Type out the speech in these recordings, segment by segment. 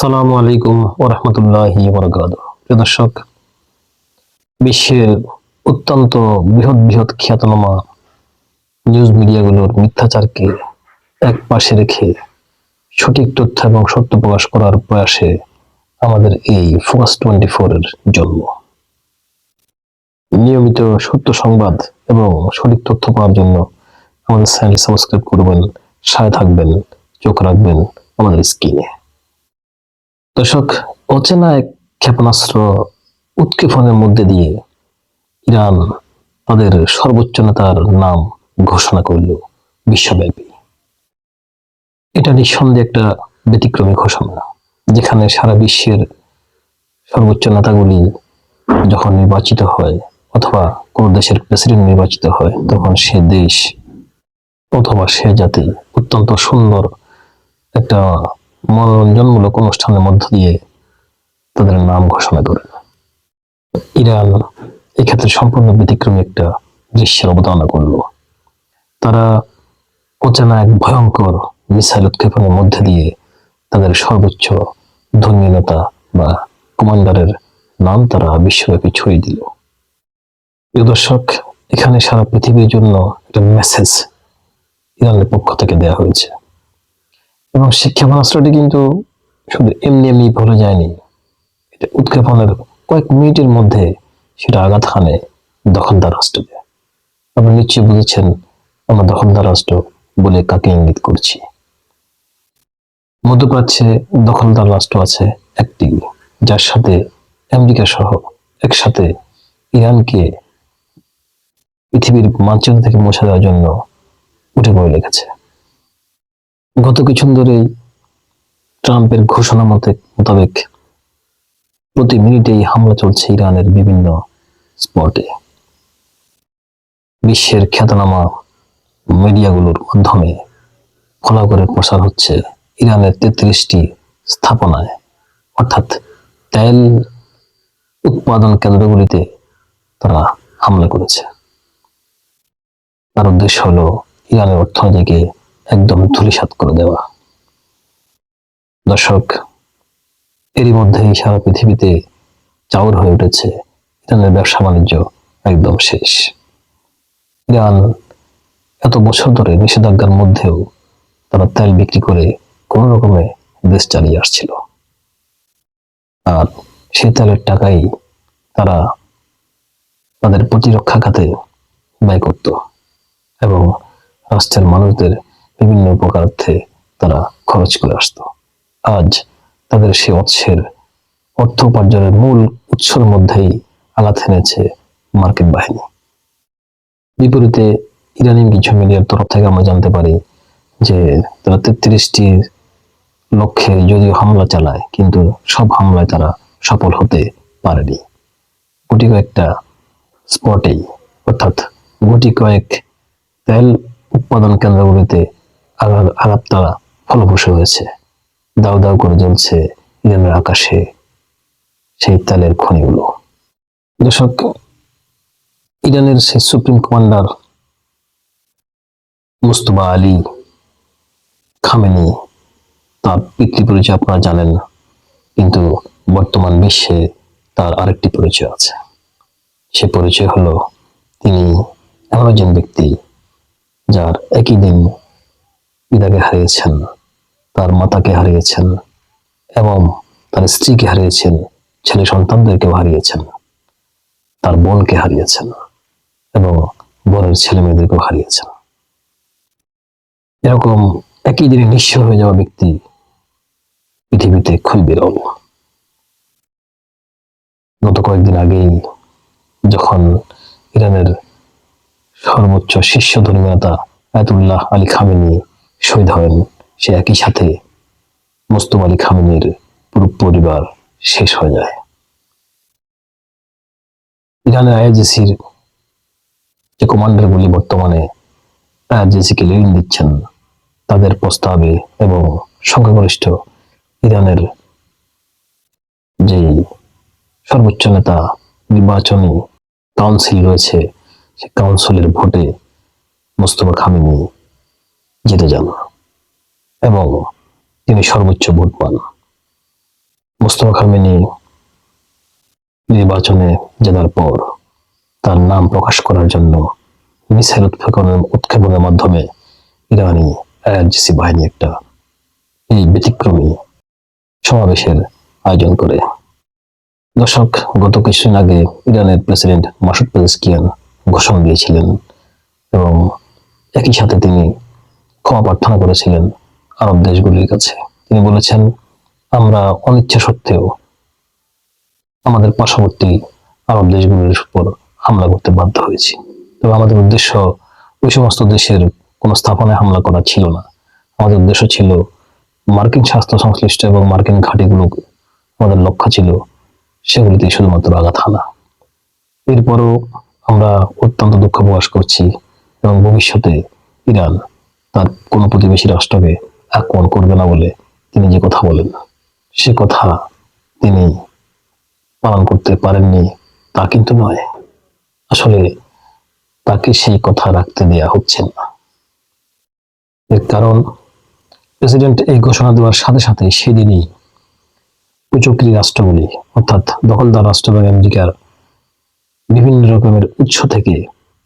আসসালামু আলাইকুম ওয়া রাহমাতুল্লাহি ওয়া বারাকাতুহু। প্রিয় দর্শক, বিশ্বের অত্যন্ত বৃহৎ বৃহৎ খ্যাতনামা নিউজ মিডিয়াগুলোর মিথ্যাচারকে এক পাশে রেখে সঠিক তথ্য এবং সত্য প্রকাশ করার প্রয়াসে আমাদের এই ফোকাস 24 এর জন্ম। নিয়মিত সত্য সংবাদ এবং সঠিক তথ্য পাওয়ার জন্য আমাদের চ্যানেল সাবস্ক্রাইব করবেন, সাথে থাকবেন, চোখ রাখবেন আমাদের স্ক্রিনে। দর্শক, অচেনা এক ক্ষেপণাস্ত্র উৎক্ষেপণের মধ্যে দিয়ে ইরান তাদের সর্বোচ্চ নেতার নাম ঘোষণা করল বিশ্বব্যাপী। এটা নিঃসন্দেহে একটা ব্যতিক্রমী ঘোষণা, যেখানে সারা বিশ্বের সর্বোচ্চ নেতাগুলি যখন নির্বাচিত হয় অথবা কোন দেশের প্রেসিডেন্ট নির্বাচিত হয়, তখন সে দেশ অথবা সে জাতি অত্যন্ত সুন্দর একটা মনোরঞ্জনমূলক অনুষ্ঠানের মধ্য দিয়ে তাদের নাম ঘোষণা করে। ইরান এক্ষেত্রে সম্পূর্ণ ব্যতিক্রমী একটা দৃশ্যের অবতারণা করল। তারা অচেনা এক ভয়ঙ্কর মিসাইল উৎক্ষেপণের মধ্যে দিয়ে তাদের সর্বোচ্চ ধর্মীয় নেতা বা কমান্ডারের নাম তারা বিশ্বব্যাপী ছড়িয়ে দিল। প্রিয় দর্শক, এখানে সারা পৃথিবীর জন্য একটা মেসেজ ইরানের পক্ষ থেকে দেওয়া হয়েছে, এবং সে ক্ষেপণাস্ত্রটি কিন্তু শুধু এমনি এমনি ভরে যায়নি। এটা উৎক্ষেপণের কয়েক মিনিটের মধ্যে সেটা আঘাত হানে দখলদার রাষ্ট্রকে। আপনি নিশ্চয়ই বুঝেছেন আমরা দখলদার রাষ্ট্র বলে কাকে ইঙ্গিত করছি। মধ্যপ্রাচ্যে দখলদার রাষ্ট্র আছে একটি, যার সাথে আমেরিকা সহ একসাথে ইরানকে পৃথিবীর মানচিত্র থেকে মুছে দেওয়ার জন্য উঠে পড়ে লেগেছে। গত কিছুদিন ধরেই ট্রাম্পের ঘোষণা মোতাবেক প্রতি মিনিটেই হামলা চলছে ইরানের বিভিন্ন স্পটে। বিশ্বের খ্যাতনামা মিডিয়াগুলোর মাধ্যমে ফলো করে প্রচার হচ্ছে ইরানের 33টি স্থাপনায়, অর্থাৎ তেল উৎপাদন কেন্দ্রগুলিতে তারা হামলা করেছে। তার উদ্দেশ্য হলো ইরানের অর্থনীতিকে একদম ধূলিসাৎ করে দেওয়া। দর্শক, এরই মধ্যে সারা পৃথিবীতে চাউর হয়ে উঠেছে ইরানের ব্যবসা বাণিজ্য একদম শেষ। ইরান এত বছর ধরে নিষেধাজ্ঞার মধ্যেও তারা তেল বিক্রি করে কোন রকমে দেশ চালিয়ে আসছিল, আর সেই তেলের টাকাই তারা তাদের প্রতিরক্ষা খাতে ব্যয় করত এবং রাষ্ট্রের মানুষদের বিভিন্ন উপকারার্থে তারা খরচ করে আসত। আজ তাদের সে অর্থ উপার্জনের মূল উৎসের মধ্যেই আঘাত এনেছে মার্কিন বাহিনী। বিপরীতে ইরানি কিছু মিডিয়ার তরফ থেকে আমরা জানতে পারি যে তারা 33টি লক্ষ্যে যদিও হামলা চালায়, কিন্তু সব হামলায় তারা সফল হতে পারেনি। গুটি কয়েকটা স্পটেই, অর্থাৎ গুটি কয়েক তেল উৎপাদন কেন্দ্রগুলিতে আঘাত তারা ফলপ্রসূ হয়েছে। দাউ দাউ করে জ্বলছে ইরানের আকাশে সেই তেলের খনিগুলো। দর্শক, ইরানের সেই supreme commander Mustafa Ali Khamenei, তার পিতৃ পরিচয় আপনারা জানেন, কিন্তু বর্তমান বিশ্বে তার আরেকটি পরিচয় আছে। সে পরিচয় হলো তিনি এমন একজন ব্যক্তি যার একই দিন পিতাকে হারিয়েছেন, তার মাতাকে হারিয়েছেন এবং তার স্ত্রীকে হারিয়েছেন, ছেলে সন্তানদেরকেও হারিয়েছেন, তার বোনকে হারিয়েছেন এবং বোনের ছেলে মেয়েদেরকেও হারিয়েছেন। এরকম একই দিনে নিঃস্ব হয়ে যাওয়া ব্যক্তি পৃথিবীতে খুবই বিরল। গত কয়েকদিন আগেই যখন ইরানের সর্বোচ্চ শীর্ষ ধর্মীয় নেতা আয়াতুল্লাহ আলী খামেনি শহীদ হন, সে একই সাথে মুস্তফা আলী খামেনির পুরো পরিবার শেষ হয়ে যায়। ইরানের আইআরজিসির যে কমান্ডারগুলি বর্তমানে আইআরজিসিকে লিড দিচ্ছেন, তাদের প্রস্তাবে এবং সংখ্যাগরিষ্ঠ ইরানের যে সর্বোচ্চ নেতা নির্বাচনী কাউন্সিল রয়েছে, সে কাউন্সিলের ভোটে মুস্তফা খামেনি জিতে যান এবং তিনি সর্বোচ্চ ভোট পান। মোস্তফা খামেনি নির্বাচনে জেতার পর তার নাম প্রকাশ করার জন্য মিসাইল উৎক্ষেপণের মাধ্যমে ইরানি আইআরজিসি বাহিনী একটা এই ব্যতিক্রমী সমাবেশের আয়োজন করে। দর্শক, গত কিছুদিন আগে ইরানের প্রেসিডেন্ট মাসুদ পেজেশকিয়ান ঘোষণা দিয়েছিলেন এবং একই সাথে তিনি ক্ষমা প্রার্থনা করেছিলেন আরব দেশগুলির কাছে। তিনি বলেছেন, আমরা অনিচ্ছা সত্ত্বেও আমাদের পার্শ্ববর্তী আরব দেশগুলির উপর হামলা করতে বাধ্য হয়েছি। তবে আমাদের উদ্দেশ্য ওই সমস্ত দেশের কোনো স্থাপনায় হামলা করা ছিল না। আমাদের উদ্দেশ্য ছিল মার্কিন স্বাস্থ্য সংশ্লিষ্ট এবং মার্কিন ঘাঁটিগুলো আমাদের লক্ষ্য ছিল সেগুলিতে শুধুমাত্র আঘাত হানা। এরপরও আমরা অত্যন্ত দুঃখ প্রকাশ করছি এবং ভবিষ্যতে ইরান তার কোনো প্রতিবেশী রাষ্ট্রকে আক্রমণ করবে না বলে তিনি যে কথা বলেন, সে কথা তিনি পালন করতে পারেননি তা কিন্তু নয়, আসলে তাকে সেই কথা রাখতে দেয়া হচ্ছে না। এর কারণ প্রেসিডেন্ট এই ঘোষণা দেওয়ার সাথে সাথে সেদিনই কুচক্রী রাষ্ট্রগুলি অর্থাৎ দখলদার রাষ্ট্র এবং আমেরিকার বিভিন্ন রকমের উৎস থেকে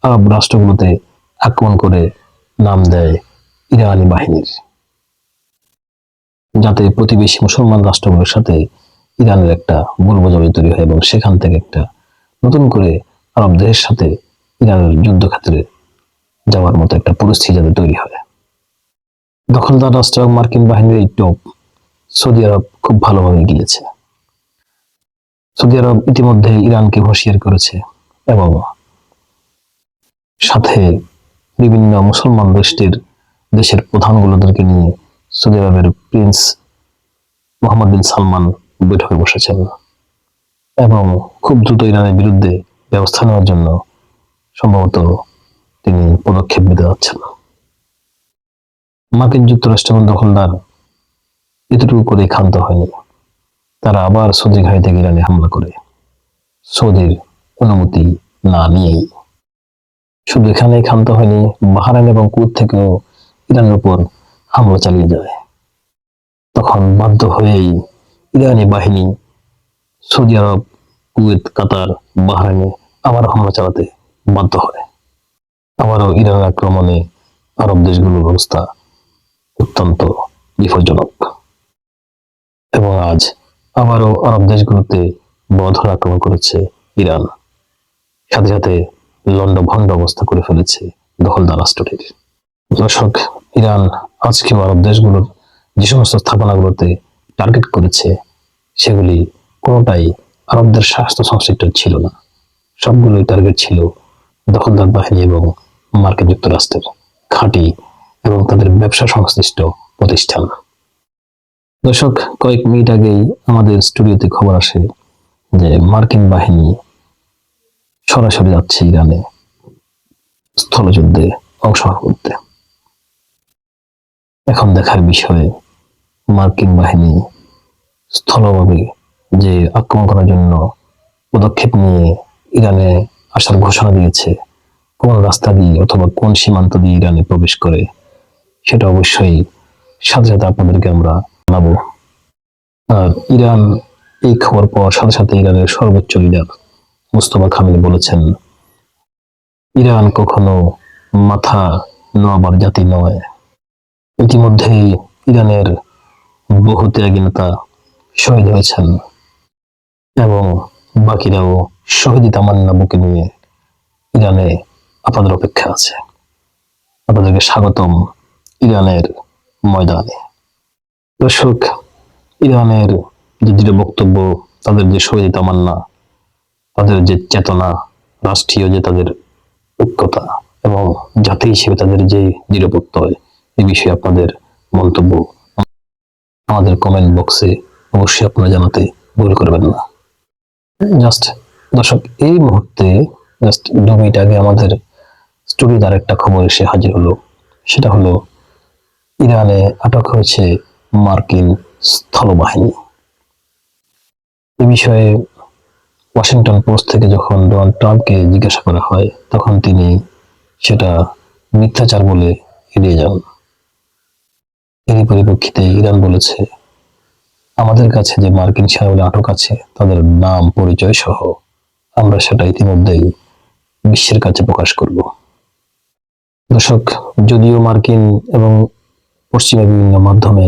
আরব রাষ্ট্রগুলোতে আক্রমণ করে নাম দেয় ইরানি বাহিনীর, যাতে প্রতিবেশী মুসলমান রাষ্ট্রগুলোর সাথে ইরানের একটা ভুল বোঝাবুঝি তৈরি হয় এবং সেখান থেকে একটা নতুন করে আরব দেশের সাথে ইরানের যুদ্ধক্ষেত্রে যাওয়ার মতো একটা পরিস্থিতি যাতে তৈরি হয়। দখলদার রাষ্ট্র এবং মার্কিন বাহিনীর এই টোপ সৌদি আরব খুব ভালোভাবে গিলেছে। সৌদি আরব ইতিমধ্যে ইরানকে হুঁশিয়ার করেছে এবং সাথে বিভিন্ন মুসলমান দেশের প্রধানগুলোদেরকে নিয়ে সৌদি আরবের প্রিন্স মোহাম্মদ বিন সালমান বৈঠকে বসেছেন এবং খুব দ্রুত ইরানের বিরুদ্ধে ব্যবস্থা নেওয়ার জন্য সম্ভবত তিনি পদক্ষেপ নিতে যাচ্ছেন। মার্কিন যুক্তরাষ্ট্র এবং দখলদার এতটুকু করে ক্ষান্ত হয়নি, তারা আবার সৌদি ঘাঁটি থেকে ইরানে হামলা করে সৌদির অনুমতি না নিয়েই। শুধু এখানেই ক্ষান্ত হয়নি, বাহরাইন এবং কুয়েত থেকেও ইরানের উপর হামলা চালিয়ে যায়। তখন বাধ্য হয়েই ইরানি বাহিনী সৌদি আরব, কুয়েত, কাতার, বাহরাইনে আবার হামলা চালাতে বাধ্য হয়। আবারও ইরানের আক্রমণে আরব দেশগুলোর অবস্থা অত্যন্ত বিপজ্জনক এবং আজ আবারও আরব দেশগুলোতে বড় আক্রমণ করেছে ইরান, সাথে সাথে লন্ডভন্ড অবস্থা করে ফেলেছে দখলদার রাষ্ট্রটির। দর্শক, ইরান আজকেও আরব দেশগুলোর যে সমস্ত স্থাপনাগুলোতে টার্গেট করেছে সেগুলি কোনোটাই আরবদের স্বাস্থ্য সংশ্লিষ্ট ছিল না, সবগুলোই টার্গেট ছিল দখলদার বাহিনী এবং মার্কিন যুক্তরাষ্ট্রের ঘাঁটি এবং তাদের ব্যবসা সংশ্লিষ্ট প্রতিষ্ঠান। দর্শক, কয়েক মিনিট আগেই আমাদের স্টুডিওতে খবর আসে যে মার্কিন বাহিনী সরাসরি যাচ্ছে ইরানে স্থলযুদ্ধে অংশগ্রহণ করতে। এখন দেখার বিষয়, মার্কিন বাহিনী স্থলভাবে যে আক্রমণ করার জন্য পদক্ষেপ নিয়ে ইরানে আসার ঘোষণা দিয়েছে, কোন রাস্তা দিয়ে অথবা কোন সীমান্ত দিয়ে ইরানে প্রবেশ করে সেটা অবশ্যই সাথে সাথে আপনাদেরকে আমরা জানাবো। আর ইরান এই খবর পাওয়ার সাথে সাথে ইরানের সর্বোচ্চ লিডার মোস্তফা খামেনি বলেছেন, ইরান কখনো মাথা নোয়াবার জাতি নয়। ইতিমধ্যেই ইরানের বহু ত্যাগী নেতা শহীদ হয়েছেন এবং বাকিরাও শহীদ তামান্না বুকে নিয়ে ইরানে আপনাদের অপেক্ষা আছে। আপনাদেরকে স্বাগতম ইরানের ময়দানে। দর্শক, ইরানের যে দৃঢ় বক্তব্য, তাদের যে শহীদ তামান্না, তাদের যে চেতনা, রাষ্ট্রীয় যে তাদের ঐক্যতা এবং জাতি হিসেবে তাদের যে দৃঢ় প্রত্যয়, এই বিষয়ে আপনাদের মন্তব্য আমাদের কমেন্ট বক্সে অবশ্যই আপনারা জানাতে ভুল করবেন না। দর্শক, এই মুহূর্তে জাস্ট 2 মিনিট আগে আমাদের স্টুডিওতে আরেকটা খবর এসে হাজির হলো। সেটা হলো ইরানে আটক হয়েছে মার্কিন স্থলবাহিনী। এ বিষয়ে ওয়াশিংটন পোস্ট থেকে যখন ডোনাল্ড ট্রাম্পকে জিজ্ঞাসা করা হয়, তখন তিনি সেটা মিথ্যাচার বলে এড়িয়ে যান। এরই পরিপ্রেক্ষিতে ইরান বলেছে, আমাদের কাছে যে মার্কিন সেনাবাহিনী আটক আছে তাদের নাম পরিচয় সহ আমরা সেটা ইতিমধ্যেই বিশ্বের কাছে প্রকাশ করব। দর্শক, যদিও মার্কিন এবং পশ্চিমা বিভিন্ন মাধ্যমে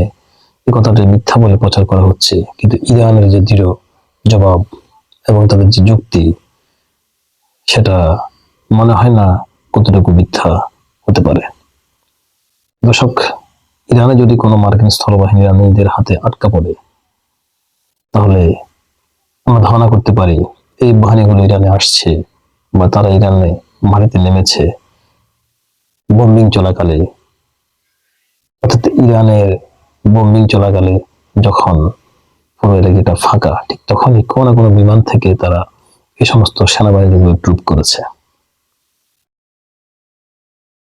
এই কথাটি মিথ্যা বলে প্রচার করা হচ্ছে, কিন্তু ইরানের যে দৃঢ় জবাব এবং তাদের যে যুক্তি, সেটা মনে হয় না কতটুকু মিথ্যা হতে পারে। দর্শক, ইরানে যদি কোনো মার্কিন স্থলবাহিনী ইরানিদের হাতে আটকা পড়ে, তাহলে আমরা ধারণা করতে পারি এই বাহিনীগুলো ইরানে আসছে বা তারা ইরানে মাটিতে নেমেছে বোম্বিং চলাকালে, অর্থাৎ ইরানের বোম্বিং চলাকালে যখন পুরো এলাকাটা ফাঁকা, ঠিক তখনই কোনো না কোনো বিমান থেকে তারা এই সমস্ত সেনাবাহিনীগুলো ড্রুপ করেছে।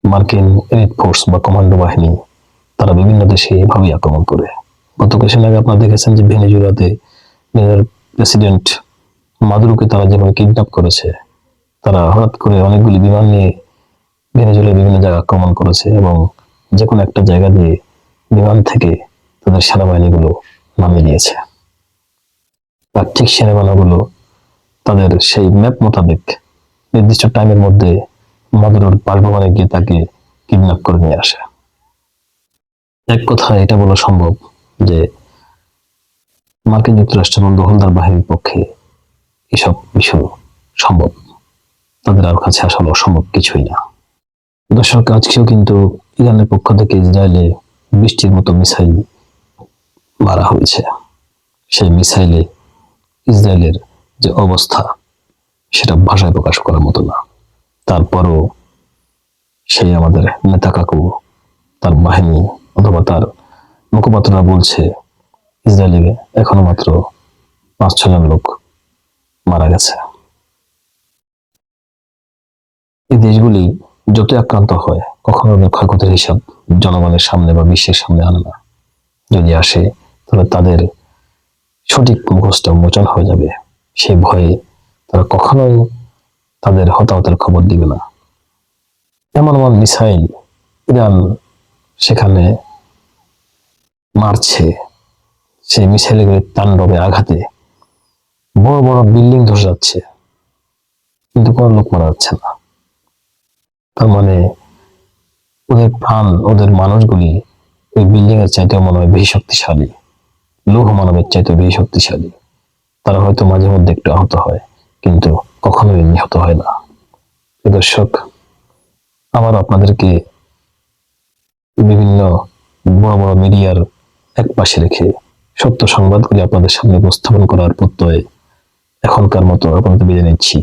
মার্কিন এলিট ফোর্স বা কমান্ডো বাহিনী তারা বিভিন্ন দেশে এভাবেই আক্রমণ করে। গত কিছুদিন আগে আপনারা দেখেছেন যে ভেনেজুয়েলাতে প্রেসিডেন্ট মাদুরোকে তারা যেভাবে কিডন্যাপ করেছে, তারা হঠাৎ করে অনেকগুলি বিমান নিয়ে ভেনেজুয়েলার বিভিন্ন জায়গায় আক্রমণ করেছে এবং যে কোনো একটা জায়গা দিয়ে বিমান থেকে তাদের সেনাবাহিনীগুলো নামিয়ে দিয়েছে। আর ঠিক সেনাবাহিনীগুলো তাদের সেই ম্যাপ মোতাবেক নির্দিষ্ট টাইমের মধ্যে মাদুরোর বাসভবনে গিয়ে তাকে কিডন্যাপ করে নিয়ে আসে। এক কথায় এটা বলা সম্ভব যে মার্কিন যুক্তরাষ্ট্র এবং দখলদার বাহিনীর পক্ষে এসব বিষয় সম্ভব, তাদের আর কাছে আসলে অসম্ভব কিছুই না। দর্শক, আজকেও কিন্তু ইরানের পক্ষ থেকে ইসরায়েলে বৃষ্টির মতো মিসাইল মারা হয়েছে। সেই মিসাইলে ইসরায়েলের যে অবস্থা সেটা ভাষায় প্রকাশ করার মতো না। তারপরও সেই আমাদের নেতা কাকু, তার বাহিনী অথবা তার মুখপাত্ররা বলছে ইসরায়েলে এখনো মাত্র 5-6 জন লোক মারা গেছে। এই দেশগুলি যত আক্রান্ত হয় কখনো ক্ষয়ক্ষতির হিসাব জনগণের সামনে বা বিশ্বের সামনে আনে না। যদি আসে তাহলে তাদের সঠিক মুখোশটা মোচন হয়ে যাবে, সেই ভয়ে তারা কখনোই তাদের হতাহতের খবর দিবে না। এমন এমন মিসাইল ইরান সেখানে মারছে, সেই মিসাইলের তাণ্ডবে আঘাতে বড় বড় বিল্ডিং ধসে যাচ্ছে, কিন্তু কোনো লোক মারা যাচ্ছে না। তার মানে ওদের প্রাণ, ওদের মানুষগুলি ওই বিল্ডিং এর চাইতে মনে হয় বেশি শক্তিশালী, লৌহ মানবের চাইতে বেশি শক্তিশালী। তারা হয়তো মাঝে মধ্যে একটু আহত হয়, কিন্তু কখনোই নিহত হয় না। দর্শক, আবার আপনাদেরকে বিভিন্ন বড় বড় মিডিয়ার এক পাশে রেখে সত্য সংবাদগুলি আপনাদের সামনে উপস্থাপন করার প্রত্যয়ে এখনকার মতো আপনাদের বিদায় নিচ্ছি।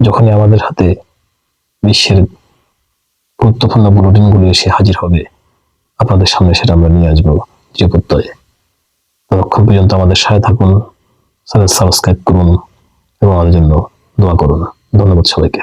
যখনই আমাদের হাতে বিশ্বের গুরুত্বপূর্ণ বুলেটিনগুলো এসে হাজির হবে, আপনাদের সামনে সেটা আমরা নিয়ে আসবো দৃঢ় প্রত্যয়ে। ততক্ষণ পর্যন্ত আমাদের সাথে থাকুন, সাবস্ক্রাইব করুন এবং আমাদের জন্য দোয়া করুন। ধন্যবাদ সবাইকে।